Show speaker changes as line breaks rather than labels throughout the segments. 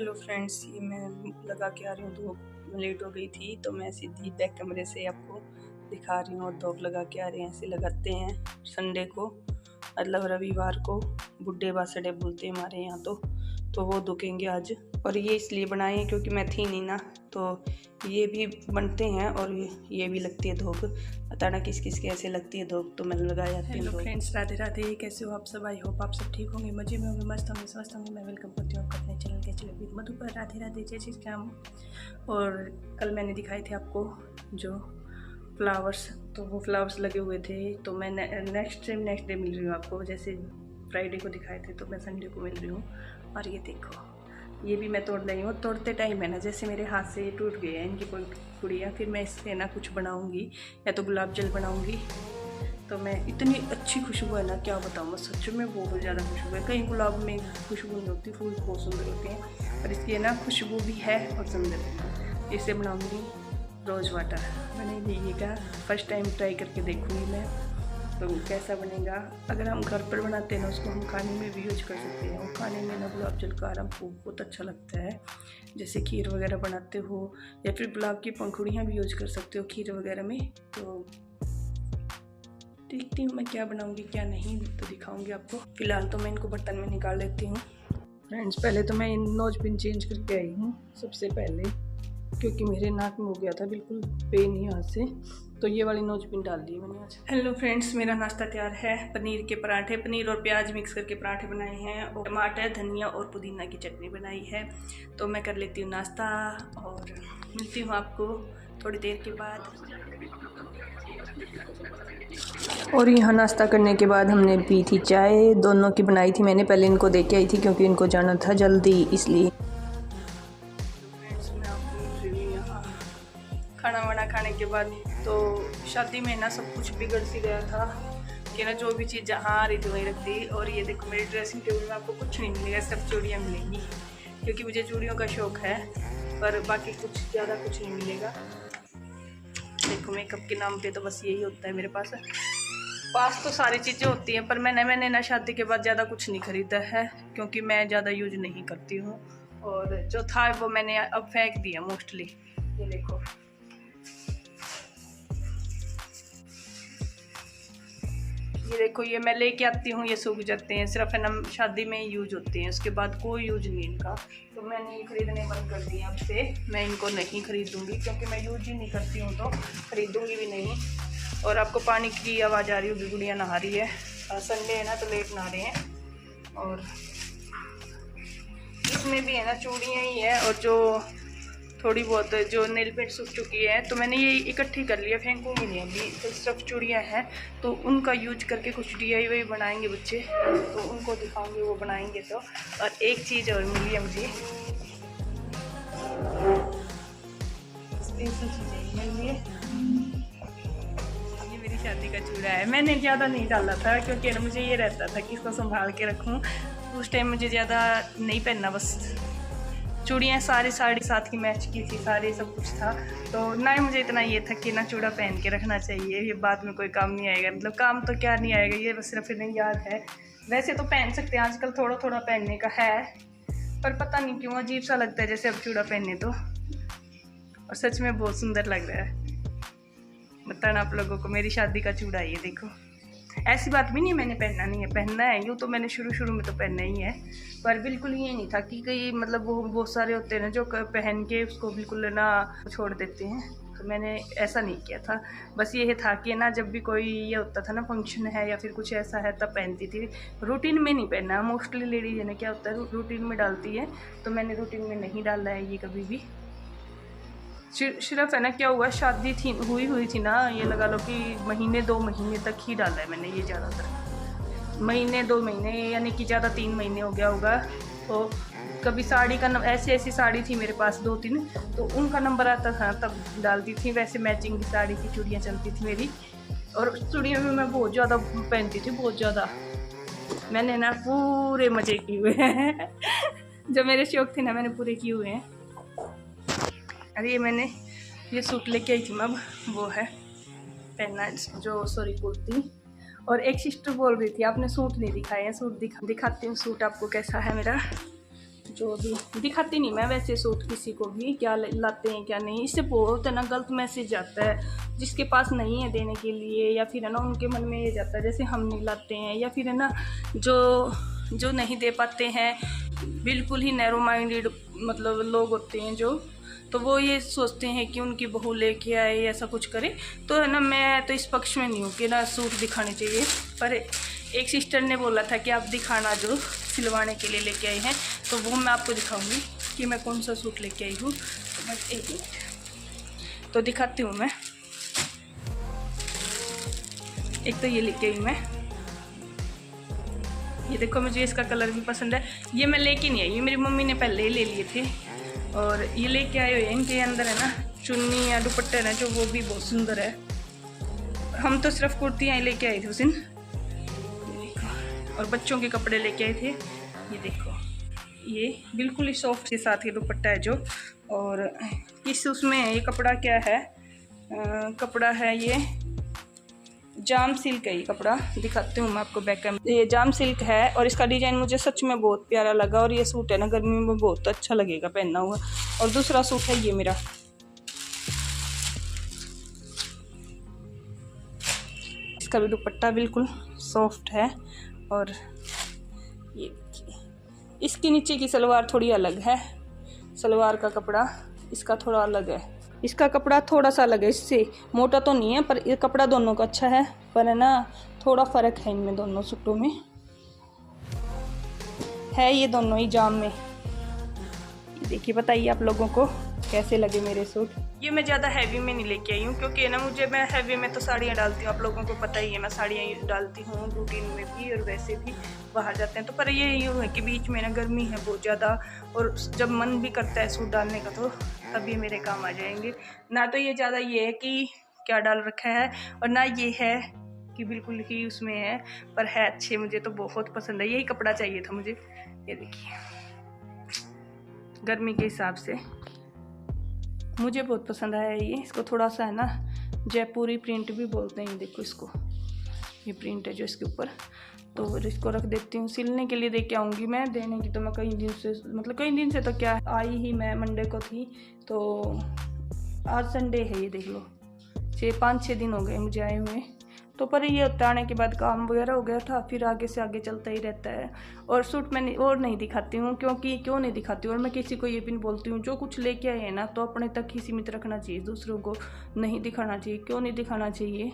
Hello friends, ये मैं लगा के आ रही हूँ। धूप लेट हो गई थी तो मैं सीधी बैक कमरे से आपको दिखा रही हूँ। और धूप लगा के आ रहे हैं, ऐसे लगाते हैं संडे को, मतलब रविवार को। बुढ़े बासड़े बोलते हैं हमारे यहाँ तो वो दुखेंगे आज। और ये इसलिए बनाए हैं क्योंकि मैं थी नहीं ना, तो ये भी बनते हैं और ये भी लगती है धूप। पता ना किस किस के ऐसे लगती है धूप, तो मैंने लगाया। हेलो फ्रेंड्स, राधे राधे, कैसे हो आप सब? आई होप आप सब ठीक होंगे, मजे में होंगे, मस्त होंगे, स्वस्थ होंगे। मैं वेलकम करती हूँ आपका अपने चैनल के चलो विद मधु पर। राधे राधे, जय श्री राम। और कल मैंने दिखाए थे आपको जो फ्लावर्स, तो वो फ्लावर्स लगे हुए थे, तो मैं नेक्स्ट डे मिल रही हूँ आपको। जैसे फ्राइडे को दिखाए थे तो मैं संडे को मिल रही हूँ। और ये देखो, ये भी मैं तोड़ रही हूँ। तोड़ते टाइम है ना, जैसे मेरे हाथ से ये टूट गए हैं इनकी पुड़िया, फिर मैं इससे ना कुछ बनाऊँगी, या तो गुलाब जल बनाऊँगी। तो मैं इतनी अच्छी खुशबू है ना, क्या बताऊँ, सच में बहुत ज़्यादा खुशबू है। कहीं गुलाब में खुशबू नहीं होती, फूल बहुत सुंदर होते हैं, पर इसकी है ना खुशबू भी है और सुंदर है। इसे बनाऊँगी रोज़ वाटर बनेगा। फर्स्ट टाइम ट्राई करके देखूँगी मैं तो कैसा बनेगा। अगर हम घर पर बनाते हैं ना, उसको हम खाने में भी यूज कर सकते हैं। और खाने में ना गुलाब जल का आराम को बहुत अच्छा लगता है। जैसे खीर वगैरह बनाते हो, या फिर गुलाब की पंखुड़ियाँ भी यूज कर सकते हो खीर वगैरह में। तो देखती हूँ मैं क्या बनाऊँगी क्या नहीं, तो दिखाऊँगी आपको। फिलहाल तो मैं इनको बर्तन में निकाल लेती हूँ। फ्रेंड्स, पहले तो मैं इन नोज पिन चेंज करके आई हूँ सबसे पहले, क्योंकि मेरे नाक में हो गया था बिल्कुल पेन यहाँ से, तो ये वाली नोज पिन डाल दी मैंने आज। हेलो फ्रेंड्स, मेरा नाश्ता तैयार है। पनीर के पराठे, पनीर और प्याज मिक्स करके पराठे बनाए हैं, और टमाटर, धनिया और पुदीना की चटनी बनाई है। तो मैं कर लेती हूँ नाश्ता और मिलती हूँ आपको थोड़ी देर के बाद। और यहाँ नाश्ता करने के बाद हमने पी थी चाय, दोनों की बनाई थी मैंने। पहले इनको दे के आई थी क्योंकि इनको जाना था जल्दी, इसलिए। खाना वाना खाने के बाद तो शादी में ना सब कुछ बिगड़ सी गया था कि ना, जो भी चीज़ जहाँ आ रही थी वहीं रख दी। और ये देखो, मेरी ड्रेसिंग टेबल में आपको कुछ नहीं मिलेगा, सिर्फ चूड़ियाँ मिलेंगी, क्योंकि मुझे चूड़ियों का शौक़ है, पर बाकी कुछ ज़्यादा कुछ नहीं मिलेगा। देखो, मेकअप के नाम पे तो बस यही होता है मेरे पास तो सारी चीज़ें होती हैं, पर मैंने ना शादी के बाद ज़्यादा कुछ नहीं ख़रीदा है, क्योंकि मैं ज़्यादा यूज नहीं करती हूँ। और जो था वो मैंने अब फेंक दिया मोस्टली। ये देखो, ये मैं लेके आती हूँ, ये सूख जाते हैं, सिर्फ है ना शादी में यूज होते हैं, उसके बाद कोई यूज नहीं इनका। तो मैंने ये खरीदने बंद कर दिया। अब से मैं इनको नहीं खरीदूंगी, क्योंकि मैं यूज ही नहीं करती हूँ, तो खरीदूंगी भी नहीं। और आपको पानी की आवाज़ आ रही होगी, गुड़िया नहा रही है। संडे है ना तो लेट नहा रहे हैं। और इसमें भी है ना चूड़ियाँ ही है, और जो थोड़ी बहुत जो नेल पेंट सूख चुकी है, तो मैंने ये इकट्ठी कर लिया, फेंकूंगी नहीं अभी। तो सिर्फ चूड़ियाँ हैं, तो उनका यूज करके कुछ DIY बनाएंगे बच्चे, तो उनको दिखाऊंगी, वो बनाएंगे तो। और एक चीज़ और मिली है मुझे, स्पेशल चीज़ है मिली है। ये मेरी शादी का चूड़ा है। मैंने ज़्यादा नहीं डाला था, क्योंकि ना मुझे ये रहता था कि इसको संभाल के रखूँ। उस टाइम मुझे ज़्यादा नहीं पहनना, बस चूड़ियाँ सारी साड़ी साथ की मैच की थी, सारे सब कुछ था। तो ना ही मुझे इतना ये था कि ना चूड़ा पहन के रखना चाहिए, ये बाद में कोई काम नहीं आएगा। मतलब काम तो क्या नहीं आएगा, ये बस सिर्फ इन्हें याद है। वैसे तो पहन सकते हैं, आजकल थोड़ा थोड़ा पहनने का है, पर पता नहीं क्यों अजीब सा लगता है जैसे अब चूड़ा पहने तो। और सच में बहुत सुंदर लग रहा है। बताना आप लोगों को, मेरी शादी का चूड़ा ये देखो। ऐसी बात भी नहीं मैंने पहनना नहीं है, पहनना है, यूँ तो मैंने शुरू में तो पहनना ही है, पर बिल्कुल ये नहीं था कि कई मतलब वो बहुत सारे होते हैं ना जो पहन के उसको बिल्कुल ना छोड़ देते हैं। तो मैंने ऐसा नहीं किया था, बस ये था कि ना जब भी कोई ये होता था ना फंक्शन है या फिर कुछ ऐसा है, तब पहनती थी। रूटीन में नहीं पहनना। मोस्टली लेडीज है ना, क्या होता है, रूटीन में डालती है, तो मैंने रूटीन में नहीं डाला है ये कभी भी। सिर्फ है ना, क्या हुआ, शादी हुई थी ना, ये लगा लो कि महीने 2 महीने तक ही डाला है मैंने ये, ज़्यादातर महीने 2 महीने, यानी कि ज़्यादा 3 महीने हो गया होगा। तो कभी साड़ी का ऐसी साड़ी थी मेरे पास 2-3, तो उनका नंबर आता था तब डालती थी। वैसे मैचिंग की साड़ी की चूड़ियाँ चलती थी मेरी, और चूड़ियाँ भी मैं बहुत ज़्यादा पहनती थी, बहुत ज़्यादा। मैंने ना पूरे मज़े किए हुए हैं जो मेरे शौक़ थे ना, मैंने पूरे किए हुए हैं। अरे मैंने ये सूट लेके आई थी मैं, अब वो है पहनना जो, सॉरी, कुर्ती। और एक सिस्टर बोल रही थी आपने सूट नहीं दिखाया है, सूट दिखाती हूँ सूट आपको कैसा है मेरा। जो भी दिखाती नहीं मैं वैसे सूट किसी को भी, क्या लाते हैं क्या नहीं। इससे बहुत है ना गलत मैसेज आता है, जिसके पास नहीं है देने के लिए, या फिर है ना उनके मन में ये जाता है जैसे हम नहीं लाते हैं, या फिर है ना जो नहीं दे पाते हैं, बिल्कुल ही नैरो माइंडेड मतलब लोग होते हैं जो, तो वो ये सोचते हैं कि उनकी बहू लेके आए ऐसा कुछ करे। तो है ना मैं तो इस पक्ष में नहीं हूँ कि ना सूट दिखाने चाहिए, पर एक सिस्टर ने बोला था कि आप दिखाना जो सिलवाने के लिए लेके आए हैं, तो वो मैं आपको दिखाऊंगी कि मैं कौन सा सूट लेके आई हूँ। तो बस एक मिनट तो दिखाती हूँ मैं। एक तो ये लेके आई मैं, ये देखो मुझे इसका कलर भी पसंद है। ये मैं लेके नहीं आई, ये मेरी मम्मी ने पहले ही ले लिए थे, और ये लेके आए हुए हैं। इनके अंदर है ना चुन्नी या दुपट्टे ना जो, वो भी बहुत सुंदर है। हम तो सिर्फ कुर्तियाँ ही लेके आए थे उस दिन, और बच्चों के कपड़े लेके आए थे। ये देखो ये बिल्कुल ही सॉफ्ट के साथ ये दुपट्टा है जो, और किस उसमें ये कपड़ा क्या है, कपड़ा है ये जाम सिल्क है। ये कपड़ा दिखाती हूँ मैं आपको बैक कैमरा, ये जाम सिल्क है, और इसका डिज़ाइन मुझे सच में बहुत प्यारा लगा, और ये सूट है ना गर्मी में बहुत अच्छा लगेगा पहनना हुआ। और दूसरा सूट है ये मेरा, इसका भी दुपट्टा बिल्कुल सॉफ्ट है, और ये देखिए इसके नीचे की सलवार थोड़ी अलग है, सलवार का कपड़ा इसका थोड़ा अलग है, इसका कपड़ा थोड़ा सा अलग है, इससे मोटा तो नहीं है, पर ये कपड़ा दोनों का अच्छा है, पर है ना थोड़ा फ़र्क है इनमें दोनों सूटों में है। ये दोनों ही जाम में, देखिए बताइए आप लोगों को कैसे लगे मेरे सूट। ये मैं ज़्यादा हैवी में नहीं लेके आई हूँ, क्योंकि ना मैं हैवी में तो साड़ियाँ डालती हूँ, आप लोगों को पता ही है मैं साड़ियाँ डालती हूँ रूटीन में भी और वैसे भी बाहर जाते हैं। तो पर ये यूँ है कि बीच में ना गर्मी है बहुत ज़्यादा, और जब मन भी करता है सूट डालने का तो तब ये मेरे काम आ जाएंगे। ना तो ये ज़्यादा ये है कि क्या डाल रखा है, और ना ये है कि बिल्कुल ही उसमें है, पर है अच्छे, मुझे तो बहुत पसंद है। यही कपड़ा चाहिए था मुझे। ये देखिए गर्मी के हिसाब से मुझे बहुत पसंद आया ये। इसको थोड़ा सा है ना जयपुरी प्रिंट भी बोलते हैं, देखो इसको, ये प्रिंट है जो इसके ऊपर। तो इसको रख देती हूँ, सिलने के लिए दे के आऊँगी मैं। देने की तो मैं कई दिन से, मतलब कई दिन से तो क्या आई ही मैं मंडे को थी, तो आज संडे है, ये देख लो 5-6 दिन हो गए मुझे आए हुए। तो पर ये होता आने के बाद काम वगैरह हो गया था, फिर आगे से आगे चलता ही रहता है। और सूट मैं और नहीं दिखाती हूँ, क्योंकि क्यों नहीं दिखाती हूँ, और मैं किसी को ये भी नहीं बोलती हूँ, जो कुछ लेके आए हैं ना तो अपने तक ही सीमित रखना चाहिए, दूसरों को नहीं दिखाना चाहिए। क्यों नहीं दिखाना चाहिए,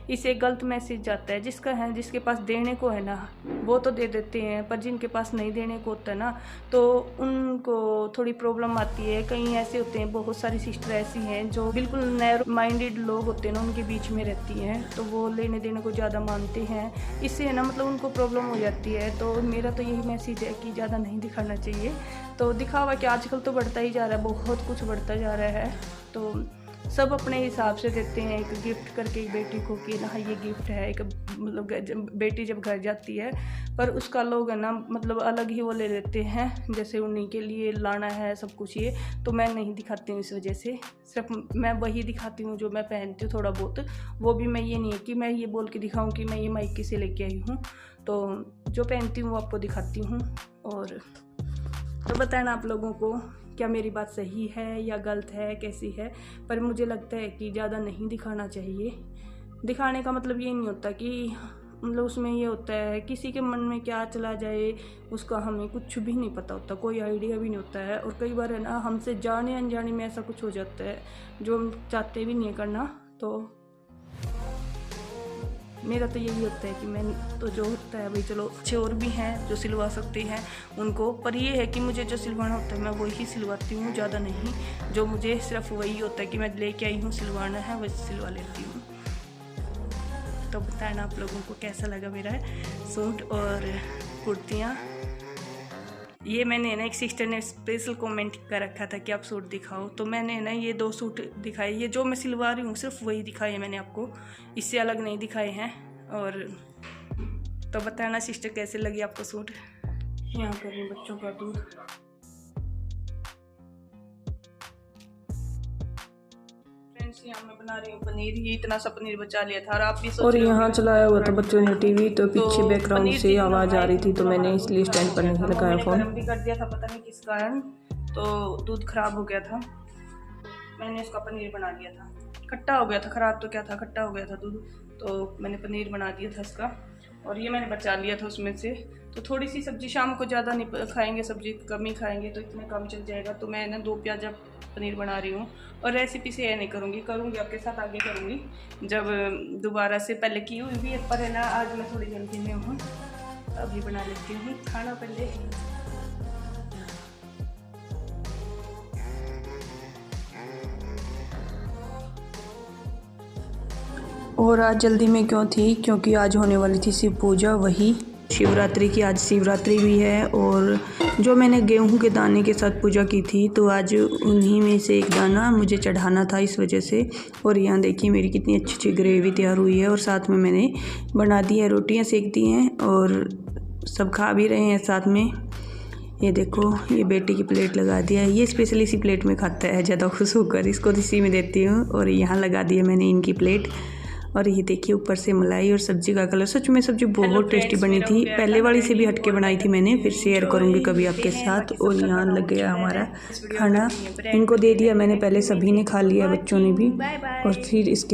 इससे गलत मैसेज जाता है। जिसका है, जिसके पास देने को है ना वो तो दे देते हैं, पर जिनके पास नहीं देने को होता है ना तो उनको थोड़ी प्रॉब्लम आती है। कई ऐसे होते हैं, बहुत सारी सिस्टर ऐसी हैं जो बिल्कुल नैरो माइंडेड लोग होते हैं ना, उनके बीच में रहती हैं, तो वो लेने देने को ज़्यादा मानते हैं, इससे है ना मतलब उनको प्रॉब्लम हो जाती है। तो मेरा तो यही मैसेज है कि ज़्यादा नहीं दिखाना चाहिए। तो दिखावा क्या आजकल तो बढ़ता ही जा रहा है, बहुत कुछ बढ़ता जा रहा है। तो सब अपने हिसाब से देते हैं, एक गिफ्ट करके एक बेटी को कि ना ये गिफ्ट है, एक मतलब बेटी जब घर जाती है, पर उसका लोग है ना मतलब अलग ही वो ले लेते हैं, जैसे उन्हीं के लिए लाना है सब कुछ ये। तो मैं नहीं दिखाती हूँ इस वजह से, सिर्फ मैं वही दिखाती हूँ जो मैं पहनती हूँ थोड़ा बहुत। वो भी मैं ये नहीं है कि मैं ये बोल के दिखाऊँ कि मैं ये मायके से लेके आई हूँ, तो जो पहनती हूँ वो आपको दिखाती हूँ। और तो बताना आप लोगों को क्या मेरी बात सही है या गलत है, कैसी है। पर मुझे लगता है कि ज़्यादा नहीं दिखाना चाहिए। दिखाने का मतलब ये नहीं होता कि मतलब उसमें ये होता है किसी के मन में क्या चला जाए, उसका हमें कुछ भी नहीं पता होता, कोई आइडिया भी नहीं होता है। और कई बार है ना हमसे जाने अनजाने में ऐसा कुछ हो जाता है जो हम चाहते भी नहीं करना। तो मेरा तो यही होता है कि मैं तो जो होता है भाई चलो, अच्छे और भी हैं जो सिलवा सकते हैं उनको, पर ये है कि मुझे जो सिलवाना होता है मैं वही सिलवाती हूँ, ज़्यादा नहीं। जो मुझे सिर्फ वही होता है कि मैं लेके आई हूँ सिलवाना है, वही सिलवा लेती हूँ। तो बताना आप लोगों को कैसा लगा मेरा सूट और कुर्तियाँ। ये मैंने ना एक सिस्टर ने स्पेशल कमेंट कर रखा था कि आप सूट दिखाओ, तो मैंने ना ये 2 सूट दिखाए। ये जो मैं सिलवा रही हूँ सिर्फ वही दिखाए हैं मैंने आपको, इससे अलग नहीं दिखाए हैं। और तो बताना सिस्टर कैसे लगी आपको सूट। यहाँ कर रही हूँ बच्चों का दूध। इसलिए मैं बना रही हूँ पनीर। ये इतना सा पनीर बचा लिया था और आप भी
और यहाँ चलाया हुआ था बच्चों ने टीवी, तो पीछे बैकग्राउंड से आवाज़ आ रही थी, तो मैंने इसलिए स्टैंड पर नहीं लगाया फ़ोन।
गरम भी कर दिया था, पता नहीं किस कारण, तो दूध खराब हो गया था। मैंने इसका पनीर बना लिया था, खट्टा हो गया था, ख़राब तो क्या था, खट्टा हो गया था दूध, तो मैंने पनीर बना दिया था इसका। और ये मैंने बचा लिया था उसमें से। तो थोड़ी सी सब्ज़ी, शाम को ज़्यादा नहीं खाएंगे, सब्ज़ी कम ही खाएंगे, तो इतने कम चल जाएगा। तो मैं ना 2 प्याज़ा पनीर बना रही हूँ। और रेसिपी से ये नहीं करूँगी आपके साथ आगे करूँगी, जब दोबारा से। पहले की हुई भी पर है ना, आज मैं थोड़ी जल्दी में हूँ, अभी बना लेती हूँ खाना पहले।
और आज जल्दी में क्यों थी, क्योंकि आज होने वाली थी शिव पूजा, वही शिवरात्रि की। आज शिवरात्रि भी है, और जो मैंने गेहूं के दाने के साथ पूजा की थी, तो आज उन्हीं में से एक दाना मुझे चढ़ाना था, इस वजह से। और यहाँ देखिए मेरी कितनी अच्छी अच्छी ग्रेवी तैयार हुई है, और साथ में मैंने बना दी है, रोटियाँ सेक दी हैं, और सब खा भी रहे हैं साथ में। ये देखो, ये बेटी की प्लेट लगा दिया है, ये स्पेशली इसी प्लेट में खाता है ज़्यादा खुश होकर, इसको इसी में देती हूँ। और यहाँ लगा दिया मैंने इनकी प्लेट। और ये देखिए ऊपर से मलाई और सब्जी का कलर, सच में सब्जी बहुत टेस्टी बनी थी। पहले वाली से भी हटके बनाई थी मैंने, फिर शेयर करूँगी कभी आपके साथ। और यहाँ लग गया हमारा खाना, इनको दे दिया मैंने, पहले सभी ने खा लिया, बच्चों ने भी। और फिर इसके